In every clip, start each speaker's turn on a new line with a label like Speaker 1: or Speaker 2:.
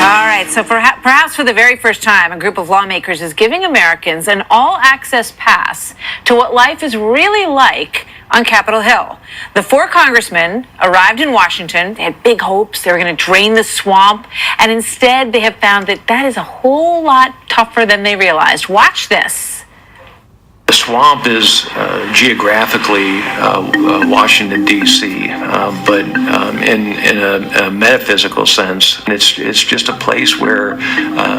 Speaker 1: All right, so perhaps for the very first time, a group of lawmakers is giving Americans an all-access pass to what life is really like on Capitol Hill. The 4 congressmen arrived in Washington. They had big hopes. They were going to drain the swamp. And instead, they have found that that is a whole lot tougher than they realized. Watch this.
Speaker 2: The swamp is geographically Washington, D.C., but in a metaphysical sense, it's just a place where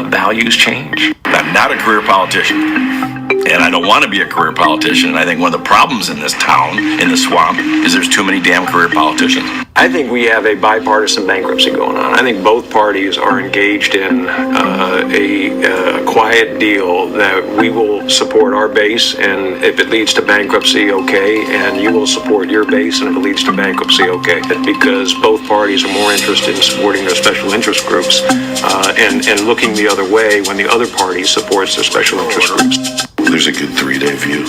Speaker 2: values change.
Speaker 3: I'm not a career politician, and I don't want to be a career politician. And I think one of the problems in this town, in the swamp, is there's too many damn career politicians.
Speaker 2: I think we have a bipartisan bankruptcy going on. I think both parties are engaged in a quiet deal that we will support our base, and if it leads to bankruptcy, okay, and you will support your base, and if it leads to bankruptcy, okay. Because both parties are more interested in supporting their special interest groups and looking the other way when the other party supports their special interest groups.
Speaker 4: There's a good 3-day view.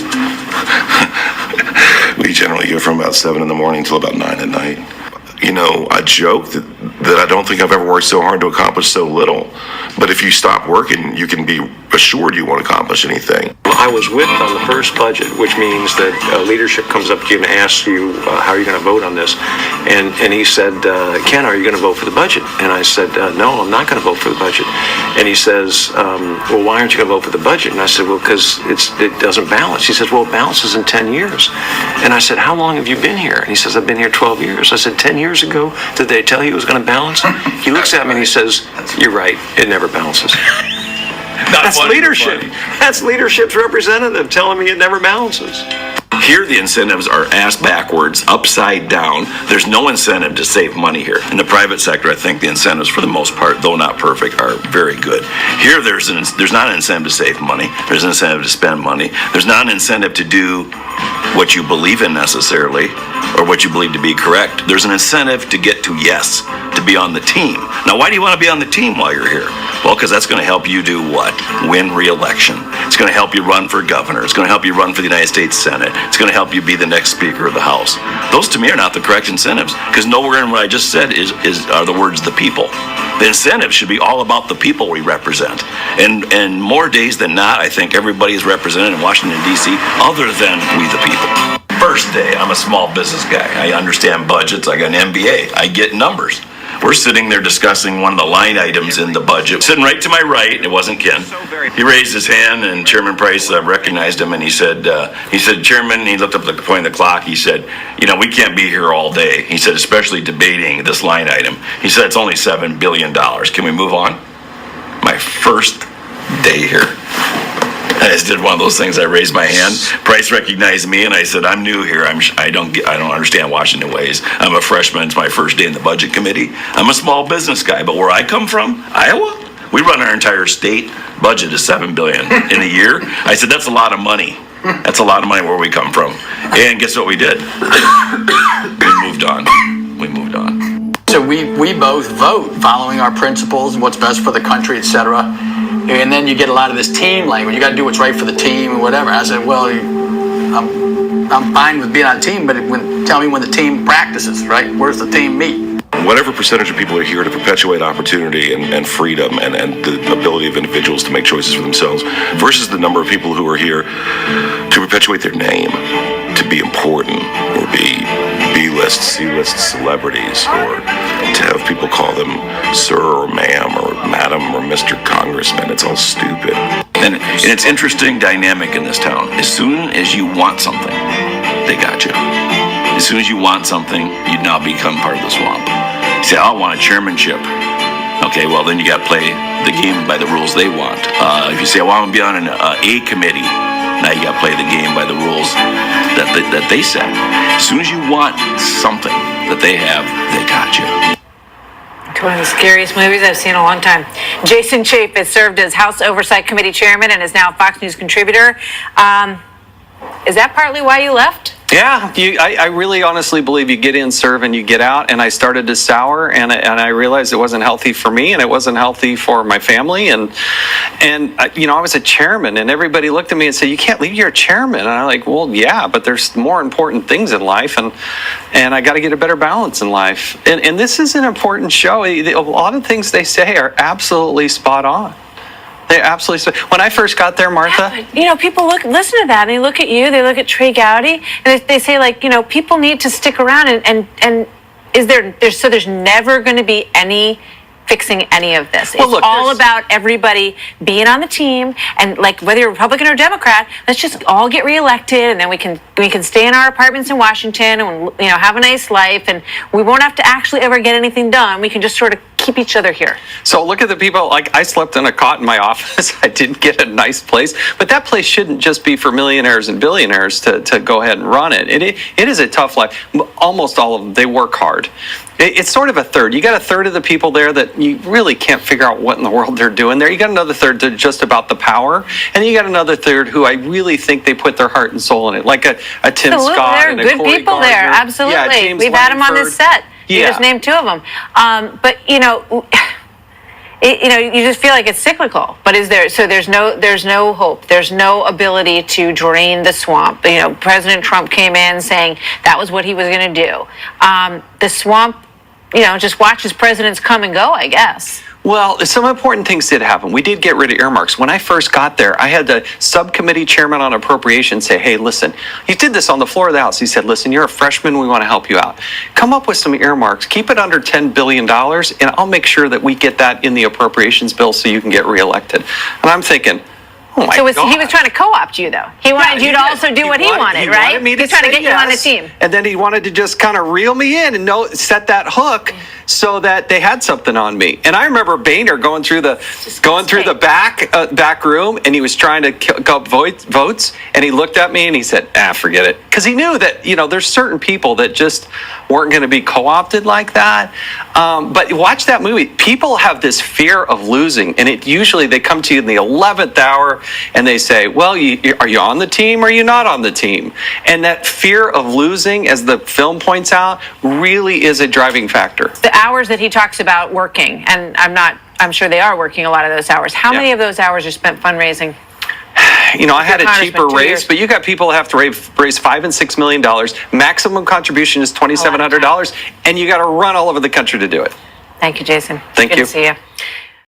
Speaker 4: We generally go from about 7 in the morning till about 9 at night. You know, I joke that I don't think I've ever worked so hard to accomplish so little. But if you stop working, you can be assured you won't accomplish anything.
Speaker 2: I was whipped on the first budget, which means that leadership comes up to you and asks you, how are you going to vote on this? And he said, Ken, are you going to vote for the budget? And I said, no, I'm not going to vote for the budget. And he says, well, why aren't you going to vote for the budget? And I said, well, because it doesn't balance. He says, well, it balances in 10 years. And I said, how long have you been here? And he says, I've been here 12 years. I said, 10 years ago, did they tell you it was going to balance? He looks at me and he says, you're right, it never balances. That's leadership. That's leadership's representative telling me it never balances.
Speaker 3: Here, the incentives are ass backwards, upside down. There's no incentive to save money here. In the private sector, I think the incentives, for the most part, though not perfect, are very good. Here, there's not an incentive to save money. There's an incentive to spend money. There's not an incentive to do what you believe in necessarily, or what you believe to be correct. There's an incentive to get to yes, to be on the team. Now, why do you want to be on the team while you're here? Well, because that's going to help you do what? Win re-election. It's going to help you run for governor. It's going to help you run for the United States Senate. It's going to help you be the next Speaker of the House. Those, to me, are not the correct incentives, because nowhere in what I just said are the words "the people." The incentive should be all about the people we represent. And more days than not, I think everybody is represented in Washington, D.C., other than we the people. First day, I'm a small business guy. I understand budgets. I got an MBA. I get numbers. We're sitting there discussing one of the line items in the budget. Sitting right to my right, it wasn't Ken. He raised his hand, and Chairman Price recognized him, and he said, Chairman, he looked up at the point of the clock. He said, we can't be here all day. He said, especially debating this line item. He said, it's only $7 billion. Can we move on? My first day here. I just did one of those things. I raised my hand. Price recognized me, and I said, "I'm new here. I don't understand Washington ways. I'm a freshman. It's my first day in the budget committee. I'm a small business guy, but where I come from, Iowa, we run our entire state budget is $7 billion in a year." I said, "That's a lot of money. That's a lot of money where we come from." And guess what we did? We moved on. We moved on.
Speaker 5: So we both vote following our principles and what's best for the country, etc. And then you get a lot of this team language. You got to do what's right for the team and whatever. I said, well, I'm fine with being on team, but tell me when the team practices, right? Where's the team meet?
Speaker 4: Whatever percentage of people are here to perpetuate opportunity and freedom and the ability of individuals to make choices for themselves versus the number of people who are here to perpetuate their name, to be important or be B-list, C-list celebrities, or to have people call them sir or ma'am or madam or Mr. Congressman. It's all stupid.
Speaker 3: And it's interesting dynamic in this town. As soon as you want something, they got you. As soon as you want something, you now become part of the swamp. You say, I want a chairmanship. Okay, well, then you got to play the game by the rules they want. If you say, I want to be on an A committee, now you got to play the game by the rules that they set. As soon as you want something that they have, they got you.
Speaker 1: It's one of the scariest movies I've seen in a long time. Jason Chaffetz served as House Oversight Committee Chairman and is now a Fox News contributor. Is that partly why you left?
Speaker 6: Yeah, I really honestly believe you get in, serve, and you get out. And I started to sour, and I realized it wasn't healthy for me, and it wasn't healthy for my family. And I was a chairman, and everybody looked at me and said, "You can't leave. You're a chairman." And I'm like, "Well, yeah, but there's more important things in life, and I got to get a better balance in life." And this is an important show. A lot of things they say are absolutely spot on. They absolutely. When I first got there, Martha.
Speaker 1: People listen to that, and they look at you, they look at Trey Gowdy, and they say, people need to stick around, and there's never going to be any fixing any of this.
Speaker 6: Well,
Speaker 1: it's all about everybody being on the team, and whether you're Republican or Democrat, let's just all get reelected, and then we can stay in our apartments in Washington and have a nice life, and we won't have to actually ever get anything done. We can just sort of keep each other here.
Speaker 6: So look at the people, I slept in a cot in my office. I didn't get a nice place, but that place shouldn't just be for millionaires and billionaires to go ahead and run it. It is a tough life. Almost all of them, they work hard. It's sort of a third. You got a third of the people there that you really can't figure out what in the world they're doing there. You got another third that are just about the power, and then you got another third who I really think they put their heart and soul in it, like a Tim
Speaker 1: Absolutely.
Speaker 6: Scott
Speaker 1: There are
Speaker 6: and a
Speaker 1: good
Speaker 6: Cory
Speaker 1: people
Speaker 6: Gardner.
Speaker 1: there. Absolutely.
Speaker 6: Yeah, James
Speaker 1: We've had them on this
Speaker 6: Langford.
Speaker 1: set. You
Speaker 6: Yeah.
Speaker 1: just named two of them. But you just feel like it's cyclical. But there's no hope. There's no ability to drain the swamp. President Trump came in saying that was what he was going to do. The swamp, just watches presidents come and go, I guess.
Speaker 6: Well, some important things did happen. We did get rid of earmarks. When I first got there, I had the subcommittee chairman on appropriations say, "Hey, listen," he did this on the floor of the House. He said, "Listen, you're a freshman. We want to help you out. Come up with some earmarks. Keep it under $10 billion, and I'll make sure that we get that in the appropriations bill so you can get reelected." And I'm thinking, oh my God.
Speaker 1: He was trying to co-opt you, though. He wanted you to
Speaker 6: did.
Speaker 1: also do what he wanted,
Speaker 6: He
Speaker 1: right?
Speaker 6: wanted me to
Speaker 1: He's trying to
Speaker 6: say
Speaker 1: get you on the
Speaker 6: yes,
Speaker 1: team.
Speaker 6: and then he wanted to just kind of reel me in and set that hook so that they had something on me. And I remember Boehner going through the back room, and he was trying to go up votes, and he looked at me and he said, forget it. Because he knew that, there's certain people that just weren't going to be co-opted like that. But watch that movie. People have this fear of losing, and usually they come to you in the 11th hour and they say, well, are you on the team or are you not on the team? And that fear of losing, as the film points out, really is a driving factor.
Speaker 1: The hours that he talks about working, and I'm sure they are working a lot of those hours. How many of those hours are spent fundraising?
Speaker 6: I had a cheaper
Speaker 1: Congressman, 2
Speaker 6: race,
Speaker 1: years.
Speaker 6: but you got people who have to raise $5 and $6 million. Maximum contribution is $2,700, and you got to run all over the country to do it.
Speaker 1: Thank you, Jason.
Speaker 6: Thank
Speaker 1: Good
Speaker 6: you.
Speaker 1: to see you.